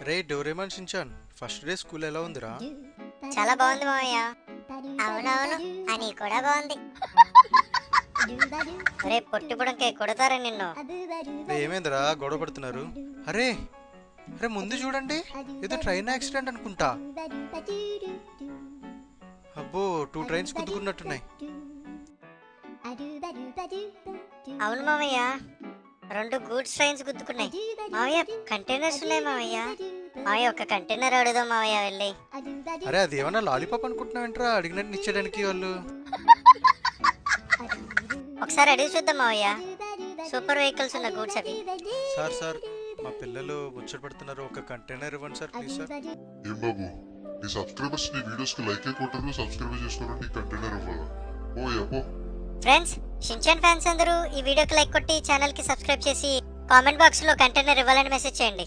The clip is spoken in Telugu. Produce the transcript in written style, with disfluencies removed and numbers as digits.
రే Doraemon Shinchan first day school ఎలా ఉందిరా? చాలా బాగుంది మామయ్య. అవునవును, అని కూడా బాగుంది. రే పొట్టి పుడంకే కొడతారా నిన్ను. రే ఏమైందిరా గొడవ పడుతున్నారు? అరే అరే ముందు చూడండి, ఏదో ట్రైన్ యాక్సిడెంట్ అనుకుంటా. అబ్బో 2 ట్రైన్స్ గుద్దుకున్నట్టున్నాయి. అవును మామయ్య, 2 గూడ్స్ ట్రైన్స్ గుద్దుకున్నాయి. మామయ్య కంటైనర్స్ ఉన్నాయి మామయ్య. మామయ్య ఒక కంటైనర్ అడుగుదాం మామయ్య వెళ్ళి. అరే అది ఏమన్నా లాలీపాప్ అనుకుంటున్నావేంట్రా అడిగినట్టు ఇచ్చేయడానికి వాళ్ళు? ఒకసారి అడిగి చూద్దాం మామయ్య. సూపర్ వెహికల్స్ ఉన్న గూడ్స్ అవి. సార్ సార్ మా పిల్లలు ముచ్చట పడుతున్నారు, ఒక కంటైనర్ ఇవ్వండి సార్ ప్లీజ్ సార్. ఏం బాబు, నీ సబ్స్క్రైబర్స్ నీ వీడియోస్ కి లైక్ కొట్టరు, సబ్స్క్రైబ్ చేసుకోరు, నీ కంటైనర్ ఇవ్వాలా? ఓ యపో. ఫ్రెండ్స్, షించాన్ ఫ్యాన్స్ అందరూ ఈ వీడియోకి లైక్ కొట్టి ఛానల్ కి సబ్స్క్రైబ్ చేసి కామెంట్ బాక్స్ లో కంటైనర్ ఇవ్వాలని మెసేజ్ చేయండి.